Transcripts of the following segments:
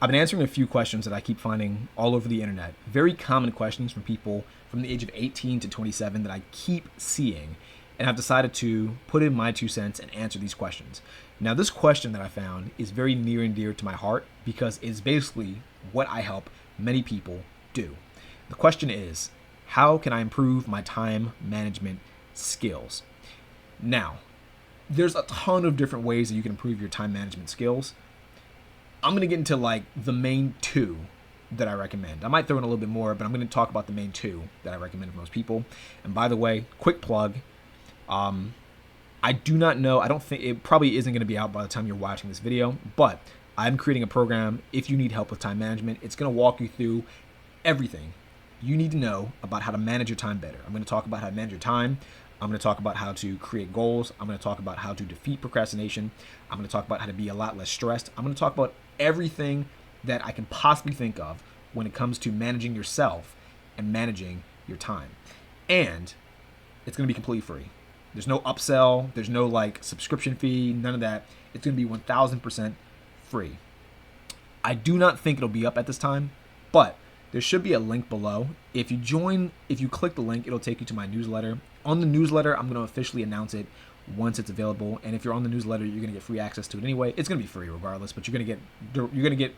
I've been answering a few questions that I keep finding all over the internet. Very common questions from people from the age of 18 to 27 that I keep seeing. And I've decided to put in my 2 cents and answer these questions. Now, this question that I found is very near and dear to my heart because it's basically what I help many people do. The question is, how can I improve my time management skills? Now, there's a ton of different ways that you can improve your time management skills. I'm going to get into like the main two that I recommend. I might throw in a little bit more, but I'm going to talk about the main two that I recommend for most people. And by the way, quick plug. I do not know. I don't think it probably isn't going to be out by the time you're watching this video, but I'm creating a program. If you need help with time management, it's going to walk you through everything you need to know about how to manage your time better. I'm going to talk about how to manage your time. I'm going to talk about how to create goals. I'm going to talk about how to defeat procrastination. I'm going to talk about how to be a lot less stressed. I'm going to talk about everything that I can possibly think of when it comes to managing yourself and managing your time. And it's going to be completely free. There's no upsell. There's no like subscription fee. None of that. It's going to be 1000% free. I do not think it'll be up at this time, but there should be a link below. If you click the link, it'll take you to my newsletter. On the newsletter, I'm going to officially announce it once it's available. And if you're on the newsletter, you're going to get free access to it anyway. It's going to be free regardless, but you're going to get,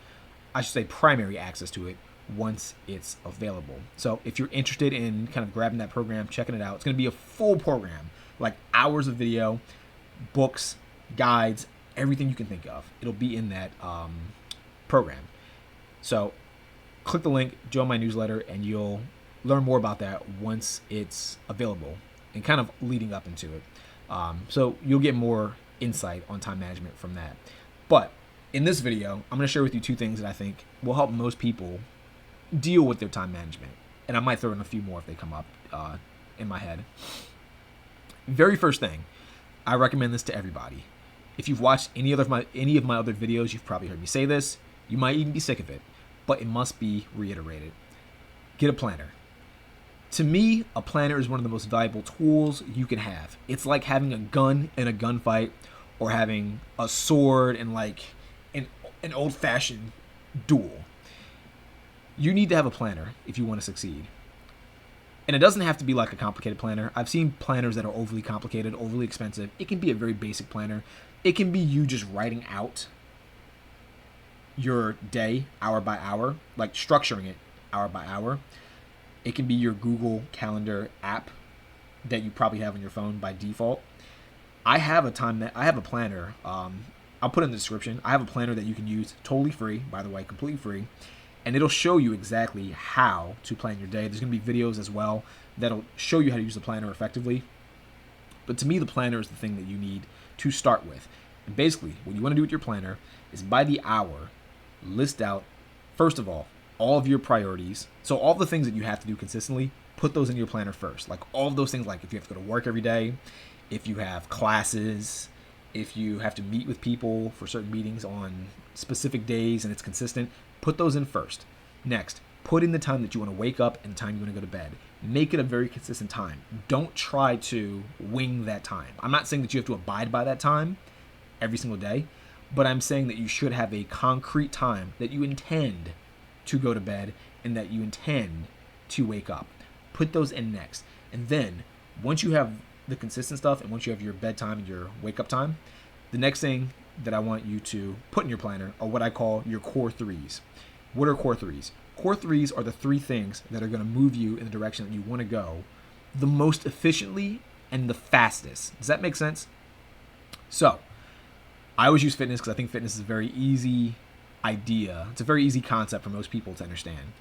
I should say, primary access to it once it's available. So if you're interested in kind of grabbing that program, checking it out, it's going to be a full program, like hours of video, books, guides, everything you can think of. It'll be in that program. So click the link, join my newsletter, and you'll learn more about that once it's available and kind of leading up into it. So you'll get more insight on time management from that. But in this video, I'm going to share with you two things that I think will help most people deal with their time management. And I might throw in a few more if they come up in my head. Very first thing, I recommend this to everybody. If you've watched any of my other videos, you've probably heard me say this. You might even be sick of it, but it must be reiterated. Get a planner. To me, a planner is one of the most valuable tools you can have. It's like having a gun in a gunfight or having a sword in like an old-fashioned duel. You need to have a planner if you want to succeed. And it doesn't have to be like a complicated planner. I've seen planners that are overly complicated, overly expensive. It can be a very basic planner. It can be you just writing out your day hour by hour, like structuring it hour by hour. It can be your Google Calendar app that you probably have on your phone by default. I have a planner. I'll put it in the description. I have a planner that you can use totally free, by the way, completely free. And it'll show you exactly how to plan your day. There's going to be videos as well that'll show you how to use the planner effectively. But to me, the planner is the thing that you need to start with. And basically, what you want to do with your planner is by the hour, list out, first of all of your priorities. So all the things that you have to do consistently, put those in your planner first. Like all of those things, like if you have to go to work every day, if you have classes, if you have to meet with people for certain meetings on specific days and it's consistent, put those in first. Next, put in the time that you want to wake up and the time you want to go to bed. Make it a very consistent time. Don't try to wing that time. I'm not saying that you have to abide by that time every single day, but I'm saying that you should have a concrete time that you intend to go to bed and that you intend to wake up. Put those in next. And then once you have the consistent stuff and once you have your bedtime and your wake up time, the next thing that I want you to put in your planner are what I call your core threes. What are core threes? Core threes are the three things that are going to move you in the direction that you want to go the most efficiently and the fastest. Does that make sense? So I always use fitness because I think fitness is a very easy idea. It's a very easy concept for most people to understand.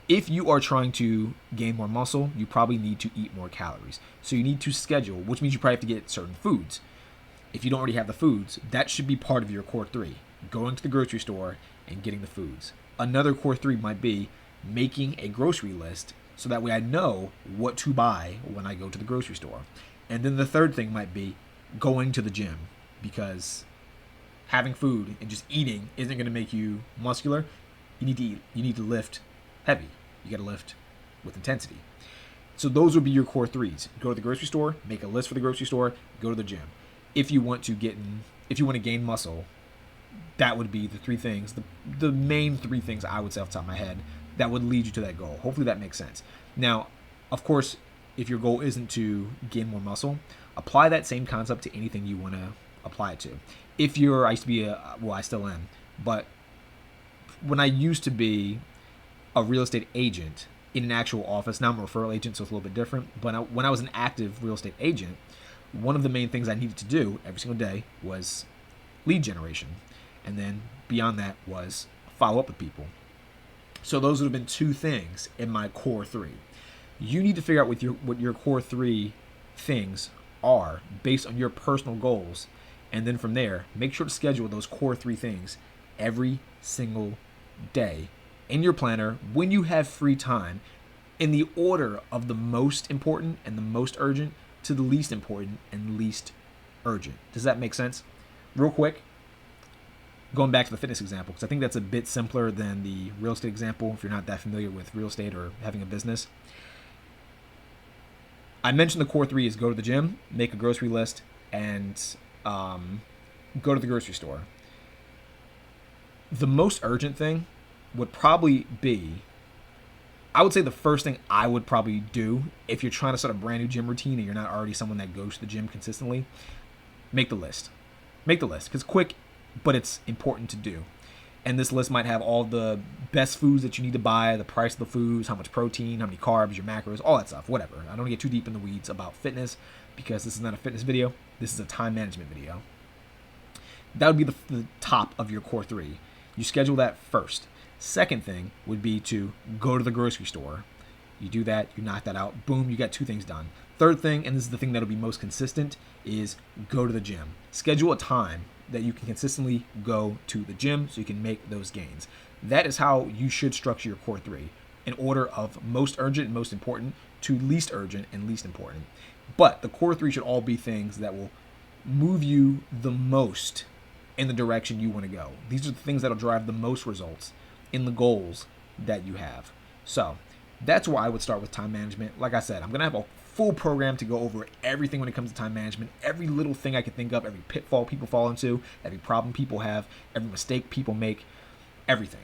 If you are trying to gain more muscle, you probably need to eat more calories. So you need to schedule, which means you probably have to get certain foods. If you don't already have the foods, that should be part of your core three. Going to the grocery store and getting the foods. Another core three might be making a grocery list so that way I know what to buy when I go to the grocery store. And then the third thing might be going to the gym, because having food and just eating isn't going to make you muscular. You need to eat. You need to lift heavy. You got to lift with intensity. So those would be your core threes. Go to the grocery store, make a list for the grocery store, go to the gym. If you want to gain muscle, that would be the three things, the main three things I would say off the top of my head that would lead you to that goal. Hopefully that makes sense. Now, of course, if your goal isn't to gain more muscle, apply that same concept to anything you want to apply it to. If you're, I used to be I still am, but when I used to be a real estate agent in an actual office, now I'm a referral agent, so it's a little bit different. But when I was an active real estate agent, one of the main things I needed to do every single day was lead generation. And then beyond that was follow up with people. So those would have been two things in my core three. You need to figure out what your core three things are based on your personal goals. And then from there, make sure to schedule those core three things every single day in your planner when you have free time, in the order of the most important and the most urgent to the least important and least urgent. Does that make sense? Real quick, going back to the fitness example, because I think that's a bit simpler than the real estate example if you're not that familiar with real estate or having a business. I mentioned the core three is go to the gym, make a grocery list, and go to the grocery store. The most urgent thing would probably be, I would say the first thing I would probably do if you're trying to start a brand new gym routine and you're not already someone that goes to the gym consistently, make the list. Make the list, because quick, but it's important to do. And this list might have all the best foods that you need to buy, the price of the foods, how much protein, how many carbs, your macros, all that stuff, whatever. I don't want to get too deep in the weeds about fitness because this is not a fitness video. This is a time management video. That would be the top of your core three. You schedule that first. Second thing would be to go to the grocery store. You do that, you knock that out, boom, you got two things done. Third thing, and this is the thing that'll be most consistent, is go to the gym. Schedule a time that you can consistently go to the gym so you can make those gains. That is how you should structure your core three, in order of most urgent and most important to least urgent and least important. But the core three should all be things that will move you the most in the direction you want to go. These are the things that'll drive the most results in the goals that you have. So that's where I would start with time management. Like I said, I'm going to have a full program to go over everything when it comes to time management, every little thing I can think of, every pitfall people fall into, every problem people have, every mistake people make, everything.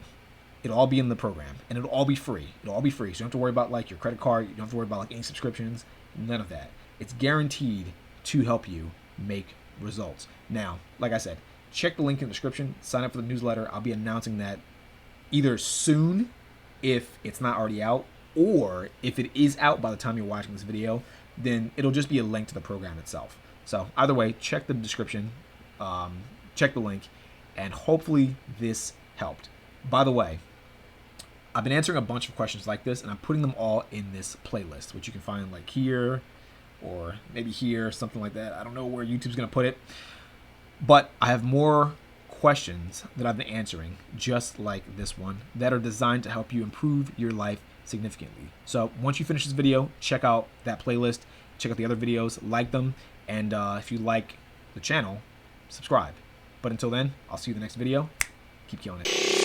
It'll all be in the program, and it'll all be free. It'll all be free. So you don't have to worry about like your credit card. You don't have to worry about like any subscriptions, none of that. It's guaranteed to help you make results. Now, like I said, check the link in the description, sign up for the newsletter. I'll be announcing that either soon, if it's not already out, or if it is out by the time you're watching this video, then it'll just be a link to the program itself. So either way, check the description, check the link, and hopefully this helped. By the way, I've been answering a bunch of questions like this, and I'm putting them all in this playlist, which you can find like here, or maybe here, something like that. I don't know where YouTube's going to put it, but I have more questions that I've been answering, just like this one, that are designed to help you improve your life significantly. So once you finish this video, check out that playlist, check out the other videos, like them, and if you like the channel, subscribe. But until then, I'll see you in the next video. Keep killing it.